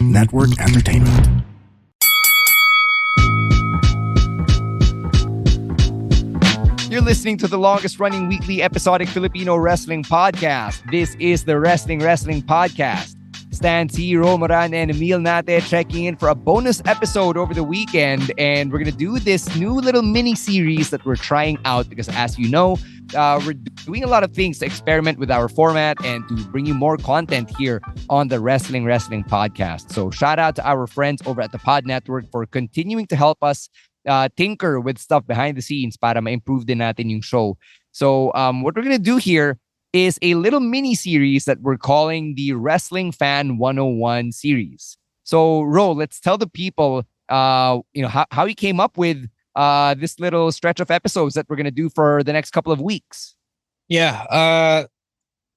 Network Entertainment. You're listening to the longest running weekly episodic Filipino wrestling podcast. This is the Wrestling Podcast. Stan T, Romoran, and Emil Nate checking in for a bonus episode over the weekend. And we're going to do this new little mini series that we're trying out because, as you know, we're doing a lot of things to experiment with our format and to bring you more content here on the Wrestling podcast. So shout out to our friends over at the Pod Network for continuing to help us tinker with stuff behind the scenes para ma-improve din natin yung show. So what we're going to do here is a little mini series that we're calling the Wrestling Fan 101 series. So, Ro, let's tell the people, how you came up with this little stretch of episodes that we're going to do for the next couple of weeks. Yeah.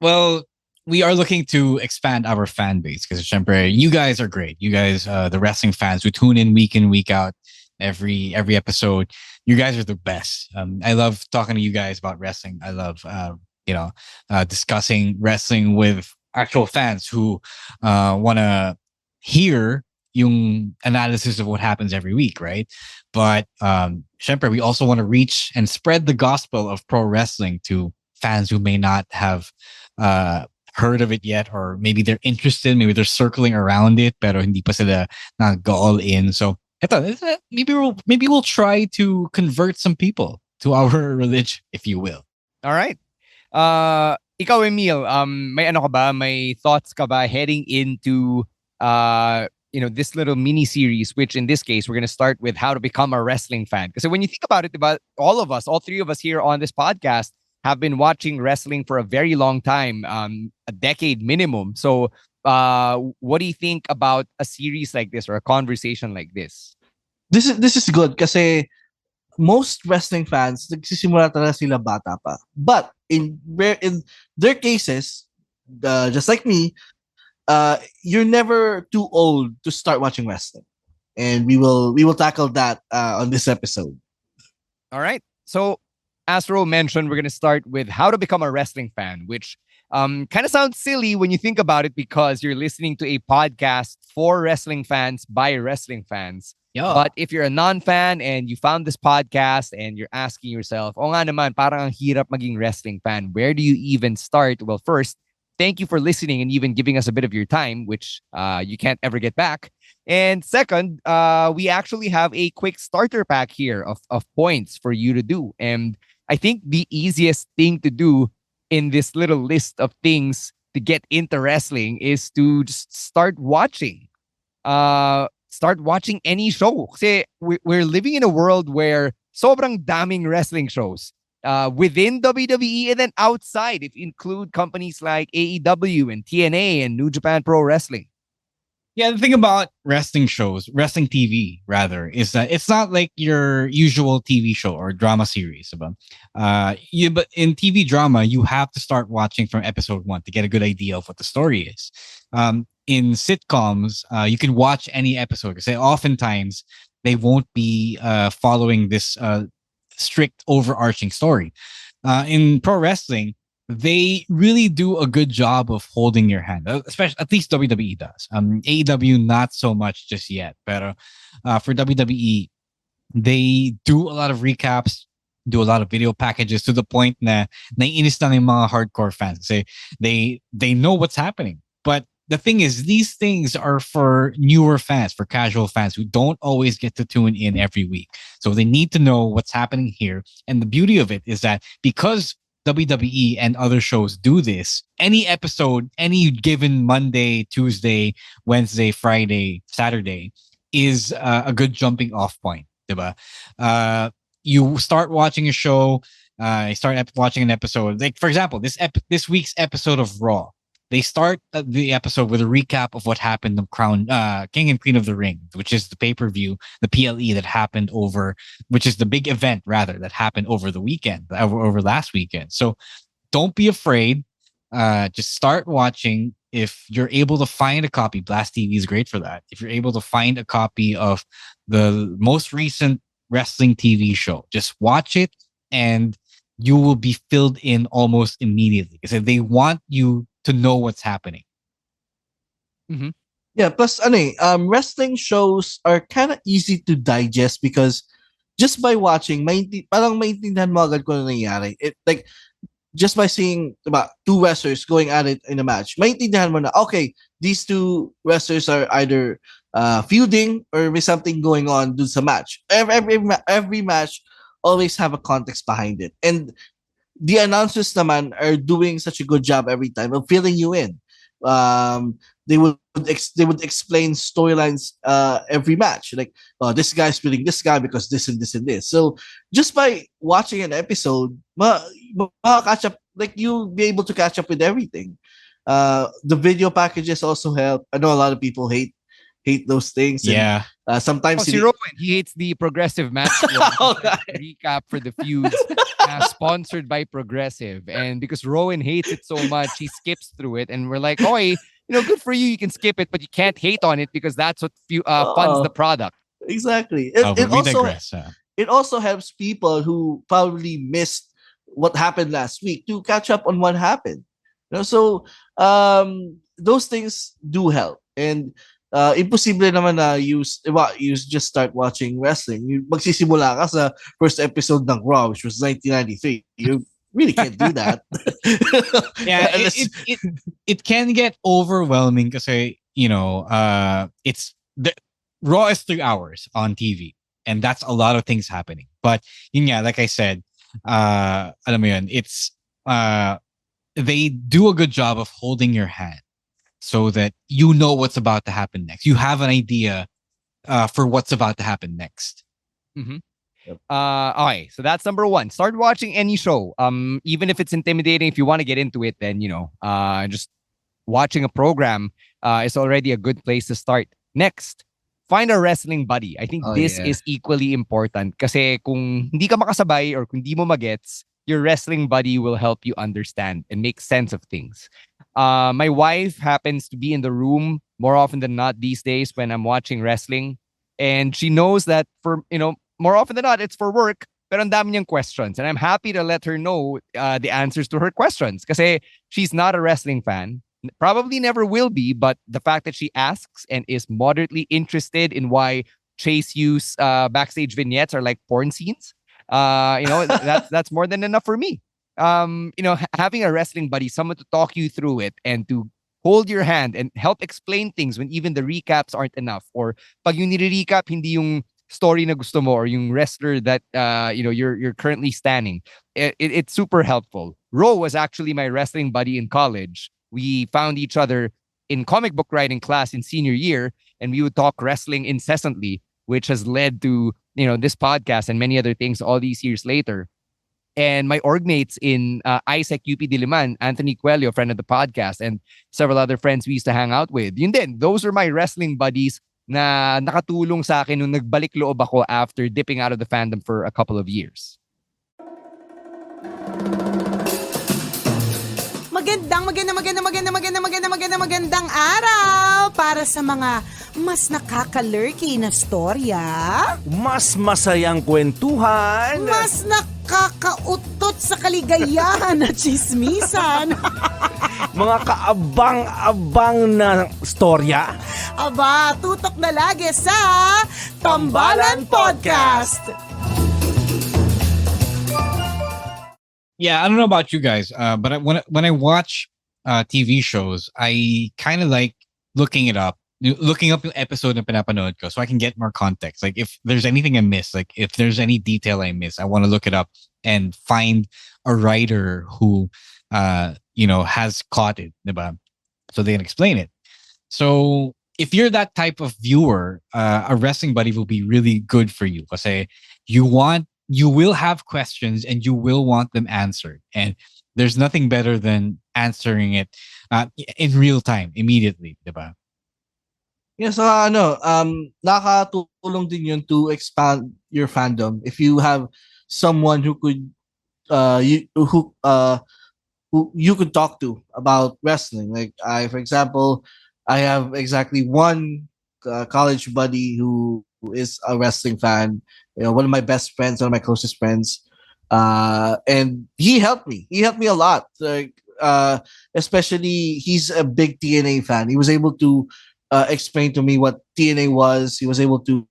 Well, we are looking to expand our fan base because, syempre, you guys are great. You guys, the wrestling fans who tune in, week out, every episode. You guys are the best. I love talking to you guys about wrestling. I love, discussing wrestling with actual fans who want to hear yung analysis of what happens every week, right? But syempre, we also want to reach and spread the gospel of pro wrestling to fans who may not have heard of it yet, or maybe they're interested, maybe they're circling around it, pero hindi pa sila go all in. So maybe we'll try to convert some people to our religion, if you will. All right. Ikaw, Emil, may ano ka ba? May thoughts ka ba heading into this little mini series, which in this case we're going to start with how to become a wrestling fan. Because when you think about it, all three of us here on this podcast have been watching wrestling for a very long time, a decade minimum. So what do you think about a series like this or a conversation like this? This is good kasi most wrestling fans nagsisimula talaga sila bata pa. But in their cases, just like me, you're never too old to start watching wrestling, and we will tackle that on this episode. All right. So, as Ro mentioned, we're going to start with how to become a wrestling fan, which kind of sounds silly when you think about it because you're listening to a podcast for wrestling fans by wrestling fans. Yeah. But if you're a non-fan and you found this podcast and you're asking yourself, oh nga naman, parang ang hirap maging wrestling fan. Where do you even start? Well, first, thank you for listening and even giving us a bit of your time, which you can't ever get back. And second, we actually have a quick starter pack here of points for you to do. And I think the easiest thing to do in this little list of things to get into wrestling is to just start watching. Start watching any show. Kasi we're living in a world where sobrang daming wrestling shows within WWE and then outside, if you include companies like AEW and TNA and New Japan Pro Wrestling. Yeah, the thing about wrestling shows, wrestling TV rather, is that it's not like your usual TV show or drama series. But in TV drama, you have to start watching from episode 1 to get a good idea of what the story is. In sitcoms, you can watch any episode because oftentimes they won't be following this strict overarching story. In pro wrestling, they really do a good job of holding your hand, especially at least WWE does. AEW not so much just yet, but for WWE, they do a lot of recaps, do a lot of video packages to the point na naiinis na yung mga hardcore fans. They know what's happening, but the thing is, these things are for newer fans, for casual fans who don't always get to tune in every week. So they need to know what's happening here. And the beauty of it is that because WWE and other shows do this, any episode, any given Monday, Tuesday, Wednesday, Friday, Saturday is a good jumping off point. Diba? You start watching a show, you start watching an episode. Like, for example, this week's episode of Raw. They start the episode with a recap of what happened on Crown King and Queen of the Ring, which is the pay-per-view, the PLE that happened which is the big event rather that happened over the weekend, over last weekend. So don't be afraid. Just start watching. If you're able to find a copy, Blast TV is great for that. If you're able to find a copy of the most recent wrestling TV show, just watch it and you will be filled in almost immediately. Because they want you to know what's happening. Mm-hmm. Yeah, plus wrestling shows are kind of easy to digest because just by watching, parang maintindihan mo agad kung ano nangyayari. It like just by seeing about two wrestlers going at it in a match, maintindihan mo na, okay, these two wrestlers are either feuding or may something going on dun sa match. Every match always have a context behind it. And the announcers naman are doing such a good job every time of filling you in. They would explain storylines every match, like this guy's beating this guy because this and this and this. So just by watching an episode, catch up, like you'll be able to catch up with everything. The video packages also help. I know a lot of people hate those things, and Yeah. Oh, sometimes si Rowan, he hates the Progressive Match recap for the feuds sponsored by Progressive. And because Rowan hates it so much, he skips through it. And we're like, oh, good for you. You can skip it, but you can't hate on it because that's what funds the product. Exactly. But we digress. It also helps people who probably missed what happened last week to catch up on what happened. So those things do help. And imposible naman na you just start watching wrestling. You magsisimula ka sa first episode ng Raw, which was 1993. You really can't do that. Yeah, it can get overwhelming because it's the Raw is 3 hours on TV, and that's a lot of things happening. But like I said, alam mo yun, it's they do a good job of holding your hand so that you know what's about to happen next. You have an idea for what's about to happen next. Mm-hmm. Okay, so that's number one. Start watching any show. Even if it's intimidating, if you want to get into it, then just watching a program is already a good place to start. Next, find a wrestling buddy. I think this is equally important. Kasi kung hindi ka makasabay or kung hindi mo magets, your wrestling buddy will help you understand and make sense of things. My wife happens to be in the room more often than not these days when I'm watching wrestling, and she knows that for more often than not it's for work. Pero ang dami niyang questions, and I'm happy to let her know the answers to her questions. Kasi she's not a wrestling fan, probably never will be, but the fact that she asks and is moderately interested in why Chase U's backstage vignettes are like porn scenes, that's more than enough for me. Having a wrestling buddy, someone to talk you through it and to hold your hand and help explain things when even the recaps aren't enough, or pag yung nire-recap hindi yung story na gusto mo or yung wrestler that you're currently standing. It's super helpful. Ro was actually my wrestling buddy in college. We found each other in comic book writing class in senior year, and we would talk wrestling incessantly, which has led to this podcast and many other things all these years later. And my org mates in ISEC UP Diliman, Anthony Coelho, friend of the podcast, and several other friends we used to hang out with. Yun din, those are my wrestling buddies na nakatulong sa akin nung nagbalik loob ako after dipping out of the fandom for a couple of years. Magandang araw para sa mga mas nakaka-lurky na storya, Mas masayang kwentuhan. mas nakakautot sa kaligayahan na chismisan. Mga kaabang-abang na storya. Aba, tutok na lagi sa Tambalan Podcast. Yeah, I don't know about you guys, but when I watch TV shows, I kind of like looking up yung episode na pinapanood ko so I can get more context. Like if there's anything I miss, like if there's any detail I miss, I want to look it up and find a writer who has caught it, diba? So they can explain it. So if you're that type of viewer, a wrestling buddy will be really good for you kasi you will have questions and you will want them answered. And there's nothing better than answering it in real time, immediately, diba? Yeah, so nakatulong din yun to expand your fandom if you have someone who could who you could talk to about wrestling. Like for example, I have exactly one college buddy who is a wrestling fan. One of my best friends, one of my closest friends, and he helped me. He helped me a lot. Like especially, he's a big TNA fan. He was able to explained to me what TNA was. He was able to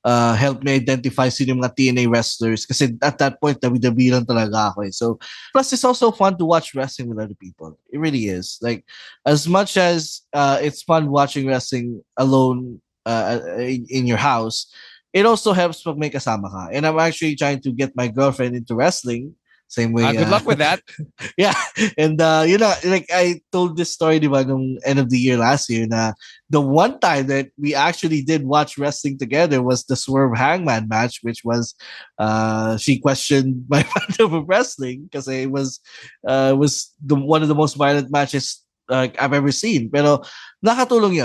help me identify sino yung mga TNA wrestlers. Kasi at that point, WWE lang talaga ako. So, plus it's also fun to watch wrestling with other people. It really is. Like, as much as it's fun watching wrestling alone in your house, it also helps pag may kasama ka. And I'm actually trying to get my girlfriend into wrestling. Same way. Good luck with that. Yeah. And, like I told this story, di ba, nung end of the year last year, na the one time that we actually did watch wrestling together was the Swerve Hangman match, which was, she questioned my fandom of wrestling because it was one of the most violent matches I've ever seen. Pero nakatulong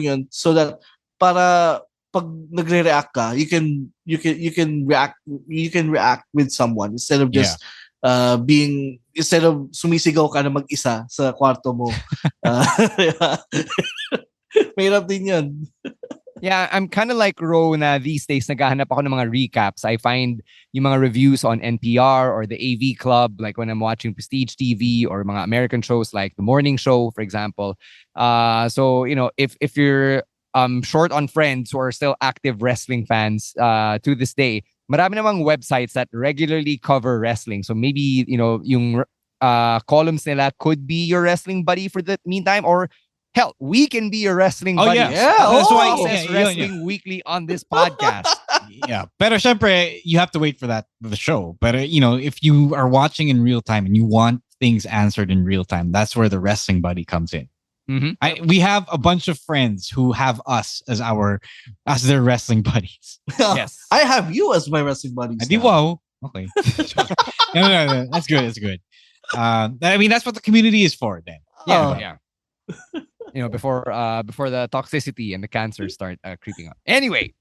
yun so that para pag nagre-react ka, you can react with someone instead of just instead of sumisigaw ka na mag-isa sa kwarto mo. Mahirap din yun. Yeah, I'm kind of like Ro na these days naghahanap ako ng mga recaps. I find yung mga reviews on NPR or the AV Club, like when I'm watching Prestige TV or mga American shows like The Morning Show, for example. So, if you're short on friends who are still active wrestling fans to this day, marami namang websites that regularly cover wrestling. So maybe, yung columns nila could be your wrestling buddy for the meantime, or hell, we can be your wrestling buddy. That's why Wrestling Weekly on this podcast. Yeah. Pero syempre, you have to wait for the show. But, if you are watching in real time and you want things answered in real time, that's where the wrestling buddy comes in. Mm-hmm. We have a bunch of friends who have us as their wrestling buddies. Yes. I have you as my wrestling buddies. Wow. Okay. No. That's good. That's good. That's what the community is for then. Yeah. Before the toxicity and the cancer start creeping up. Anyway,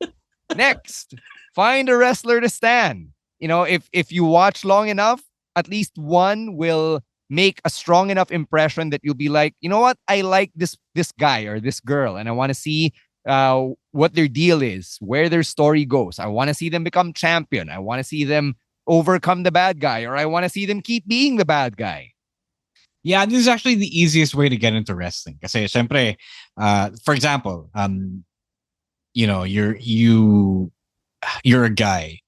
next, find a wrestler to stan. If you watch long enough, at least one will make a strong enough impression that you'll be like, you know what? I like this guy or this girl, and I want to see what their deal is, where their story goes. I want to see them become champion. I want to see them overcome the bad guy, or I want to see them keep being the bad guy. Yeah, this is actually the easiest way to get into wrestling. Kasi syempre, for example, you're a guy,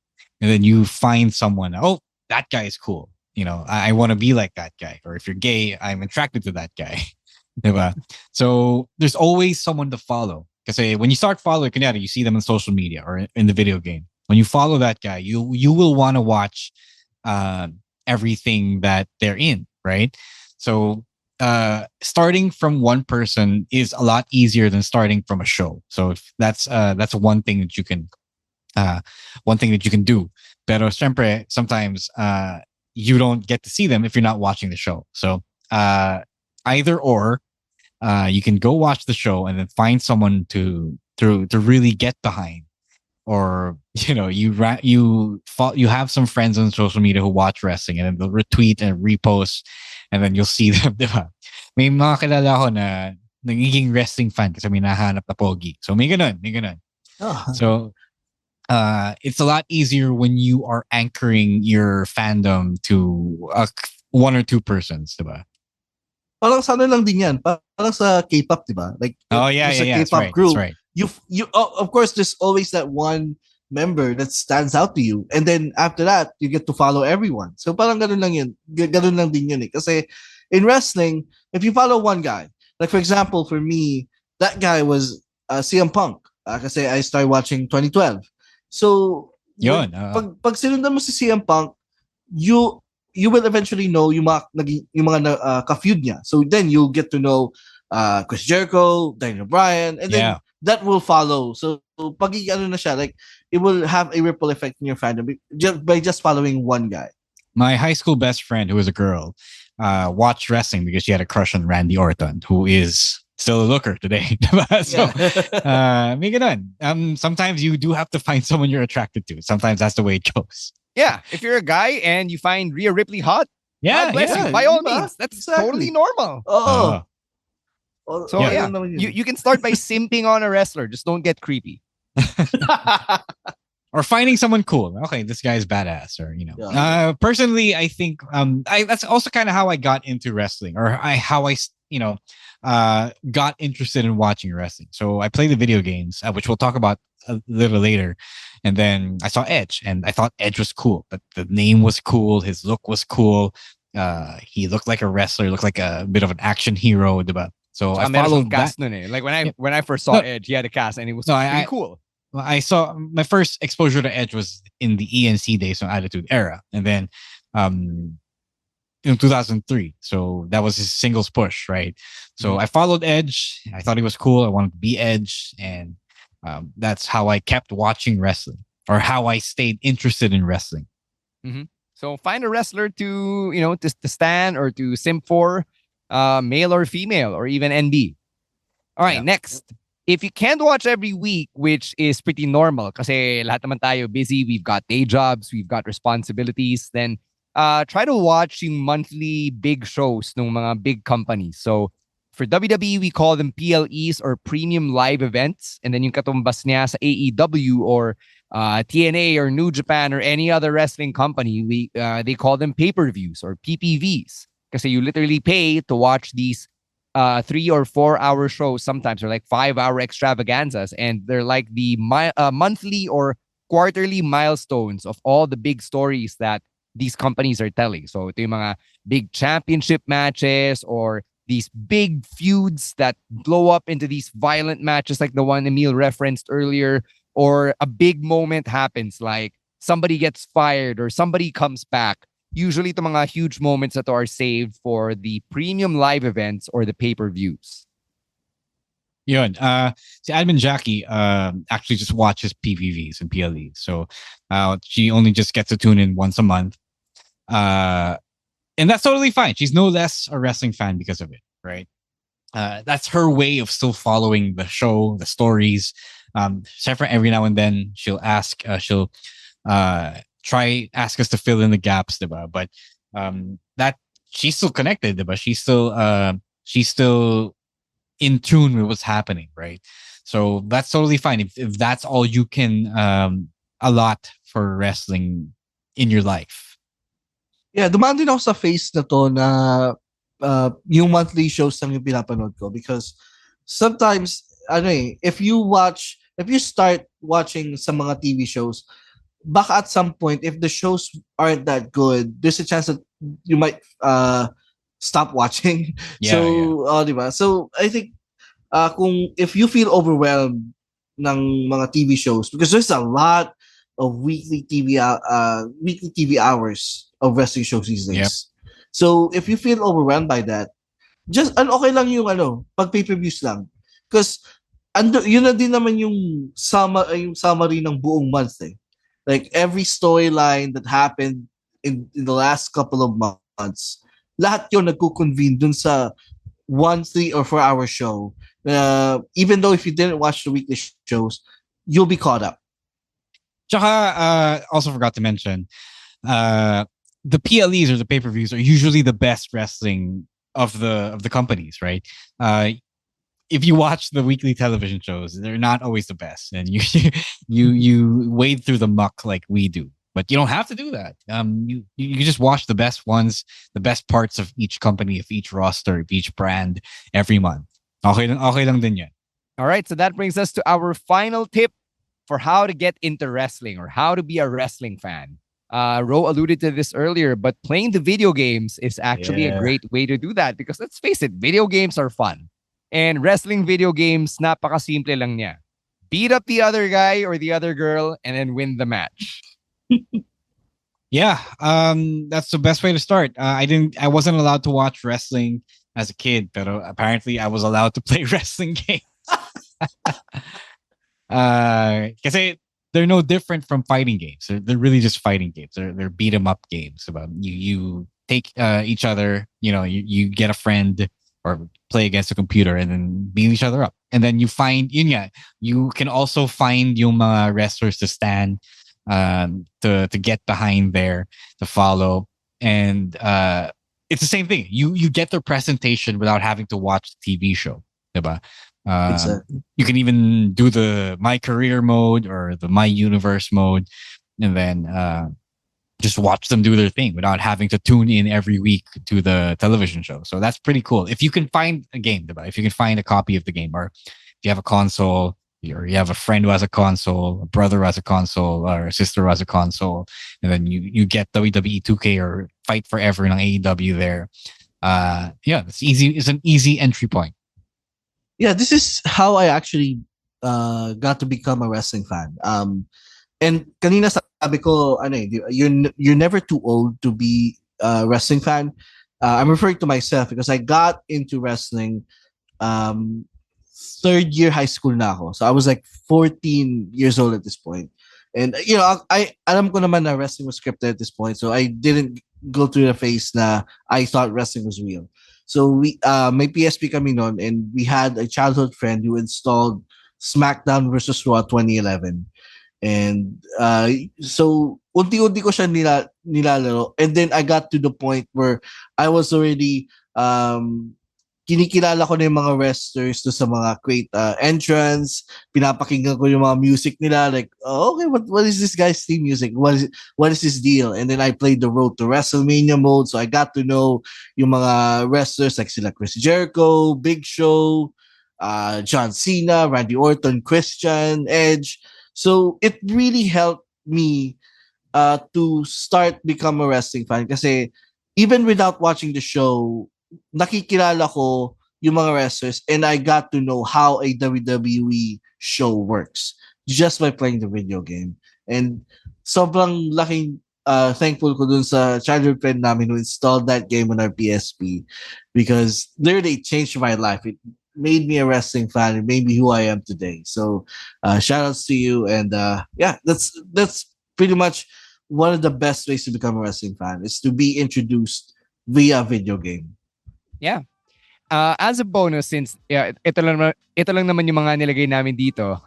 and then you find someone. Oh, that guy is cool. I want to be like that guy. Or if you're gay, I'm attracted to that guy. Diba? So there's always someone to follow. Because when you start following, you see them on social media or in the video game. When you follow that guy, you will want to watch everything that they're in, right? So starting from one person is a lot easier than starting from a show. So if that's one thing that you can do. Pero syempre, sometimes you don't get to see them if you're not watching the show. So either or, you can go watch the show and then find someone to really get behind, or you have some friends on social media who watch wrestling and then they'll retweet and repost, and then you'll see them. Diba? May mga kilala ko na nagiging wrestling fan kasi may nahanap na pogi. So may ganun. Oh. So it's a lot easier when you are anchoring your fandom to one or two persons, diba? Parang sa ano lang din yan. Parang sa K-pop, diba? Like, yeah. K-pop group. That's right. You of course, there's always that one member that stands out to you. And then after that, you get to follow everyone. So parang ganun lang yun. Ganun lang din yun eh. Kasi in wrestling, if you follow one guy, like for example, for me, that guy was CM Punk. Kasi I started watching 2012. So, yun. Pag sinundan mo si CM Punk, you will eventually know yung mga ka-feud niya. So then you'll get to know Chris Jericho, Daniel Bryan, and then that will follow. So pag na siya, like it will have a ripple effect in your fandom by just following one guy. My high school best friend, who was a girl, watched wrestling because she had a crush on Randy Orton, who is still a looker today. So, may ganun. Sometimes you do have to find someone you're attracted to. Sometimes that's the way it goes. Yeah, if you're a guy and you find Rhea Ripley hot, God bless you. By all means, that's totally normal. So you can start by simping on a wrestler. Just don't get creepy. Or finding someone cool. Okay, this guy's badass. Or personally, I think that's also kind of how I got into wrestling, or how I got interested in watching wrestling. So I played the video games, which we'll talk about a little later. And then I saw Edge, and I thought Edge was cool. But the name was cool. His look was cool. He looked like a wrestler, looked like a bit of an action hero, diba? So I Tsaka meron followed siyang that. cast nun eh. Like Yeah. when I first saw No. Edge, he had a cast and it was No, pretty I- cool. Well, I saw my first exposure to Edge was in the ENC days, so Attitude Era, and then in 2003. So that was his singles push, right? So I followed Edge. I thought he was cool. I wanted to be Edge, and that's how I kept watching wrestling, or how I stayed interested in wrestling. So find a wrestler to, to stand or to simp for, male or female, or even NB. All right, Yeah. next. If you can't watch every week, which is pretty normal, kasi lahat naman tayo busy, we've got day jobs, we've got responsibilities, then try to watch yung monthly big shows ng mga big companies. So for WWE, we call them PLEs, or premium live events. And then yung katumbas niya sa AEW or TNA or New Japan or any other wrestling company, they call them pay-per-views or PPVs. Kasi you literally pay to watch these 3 or 4 hour shows sometimes, or like 5-hour extravaganzas, and they're like the monthly or quarterly milestones of all the big stories that these companies are telling. So ito yung mga big championship matches, or these big feuds that blow up into these violent matches like the one Emil referenced earlier, or a big moment happens like somebody gets fired or somebody comes back. Usually, the mga huge moments that are saved for the premium live events or the pay-per-views. Yun. Si Admin Jackie actually just watches PVVs and PLEs. So she only just gets to tune in once a month. And that's totally fine. She's no less a wrestling fan because of it, right? That's her way of still following the show, the stories. Except for every now and then she'll ask, ask us to fill in the gaps, diba? But that she's still connected, diba? She's still in tune with what's happening, right? So that's totally fine if that's all you can allot for wrestling in your life. Yeah, dumaan din ako sa phase na to na yung monthly shows lang yung pinapanood ko, because sometimes if you start watching some mga TV shows, baka at some point, if the shows aren't that good, there's a chance that you might stop watching. Diba? So I think if you feel overwhelmed ng mga TV shows, because there's a lot of weekly TV hours of wrestling shows these days. Yep. So if you feel overwhelmed by that, just okay lang yung pag pay-per-views lang. Because yun na din naman yung summary ng buong month eh. Like every storyline that happened in the last couple of months, lahat yun nagko-convene dun sa 1, 3, or 4 hour show. Even though if you didn't watch the weekly shows, you'll be caught up. Tsaka, also forgot to mention, the PLEs or the pay-per-views are usually the best wrestling of the companies, right? If you watch the weekly television shows, they're not always the best, and you wade through the muck like we do. But you don't have to do that. You just watch the best ones, the best parts of each company, of each roster, of each brand every month. Okay lang din yan. All right, so that brings us to our final tip for how to get into wrestling, or how to be a wrestling fan. Ro alluded to this earlier, but playing the video games is actually a great way to do that, because let's face it, video games are fun. And wrestling video games, napakasimple lang niya. Beat up the other guy or the other girl and then win the match. Yeah, that's the best way to start. I wasn't allowed to watch wrestling as a kid, but apparently I was allowed to play wrestling games. Kasi they're no different from fighting games. They're really just fighting games. They're beat 'em up games. About you take each other. You get a friend or play against a computer and then beat each other up. And then you find you can also find yung mga wrestlers to stand, to get behind there, to follow. And it's the same thing. You get their presentation without having to watch the TV show. Diba? Exactly. You can even do the My Career mode or the My Universe mode. And then just watch them do their thing without having to tune in every week to the television show. So that's pretty cool. If you can find a game, diba? If you can find a copy of the game, or if you have a console, or you have a friend who has a console, a brother who has a console, or a sister who has a console, and then you get WWE 2K or Fight Forever in AEW there. Yeah, it's easy. It's an easy entry point. Yeah, this is how I actually got to become a wrestling fan. And kanina sabi ko, you're never too old to be a wrestling fan. I'm referring to myself because I got into wrestling third year high school na ako. So I was like 14 years old at this point. And I alam ko naman na wrestling was scripted at this point. So I didn't go through the phase na I thought wrestling was real. So we may PSP kami noon, and we had a childhood friend who installed SmackDown versus Raw 2011. And so unti-unti ko siya nilalaro, and then I got to the point where I was already kinikilala ko na yung mga wrestlers to sa mga great entrance. Pinapakinggan ko yung mga music nila, like, oh, okay, what is this guy's theme music? What is this deal? And then I played the Road to WrestleMania mode, so I got to know yung mga wrestlers like sila Chris Jericho, Big Show, John Cena, Randy Orton, Christian, Edge. So it really helped me to start become a wrestling fan, kasi even without watching the show, nakikilala ko yung mga wrestlers, and I got to know how a WWE show works just by playing the video game. And sobrang laking thankful ko dun sa childhood friend namin who installed that game on our PSP, because literally changed my life. It made me a wrestling fan. It made me who I am today. So shout outs to you. And yeah, that's pretty much one of the best ways to become a wrestling fan, is to be introduced via video game. Yeah. As a bonus, since ito lang naman yung mga nilagay namin dito.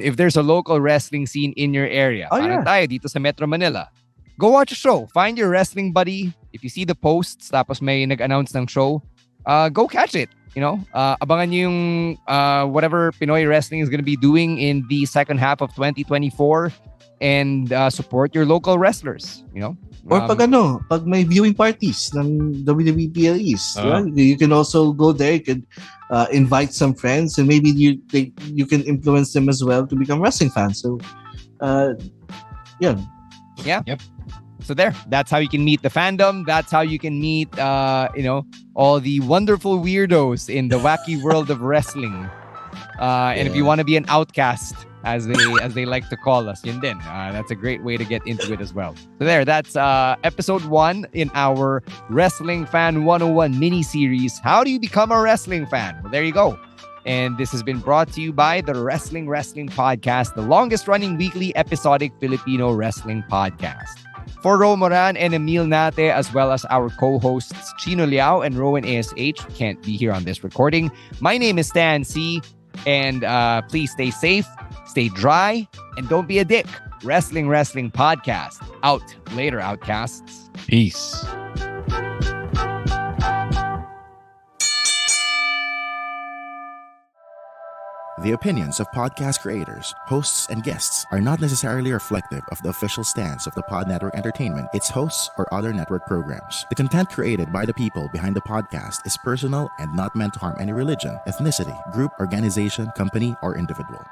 If there's a local wrestling scene in your area, parang tayo dito sa Metro Manila, go watch a show. Find your wrestling buddy. If you see the posts, tapos may nag-announce ng show, go catch it. Abangan nyo yung whatever Pinoy wrestling is gonna be doing in the second half of 2024, and support your local wrestlers. Or pag may viewing parties ng WWE PLEs, you can also go there. You can invite some friends, and maybe you can influence them as well to become wrestling fans. So, yeah. Yep. So that's how you can meet the fandom. That's how you can meet, all the wonderful weirdos in the wacky world of wrestling. And if you want to be an outcast, as they like to call us, yun din. That's a great way to get into it as well. So that's episode 1 in our Wrestling Fan 101 mini-series. How do you become a wrestling fan? Well, there you go. And this has been brought to you by the Wrestling Podcast, the longest running weekly episodic Filipino wrestling podcast. For Ro Moran and Emil Nate, as well as our co-hosts Chino Liao and Rowan ASH, can't be here on this recording. My name is Stan C. And please stay safe, stay dry, and don't be a dick. Wrestling Podcast. Out later, outcasts. Peace. The opinions of podcast creators, hosts, and guests are not necessarily reflective of the official stance of the Pod Network Entertainment, its hosts, or other network programs. The content created by the people behind the podcast is personal and not meant to harm any religion, ethnicity, group, organization, company, or individual.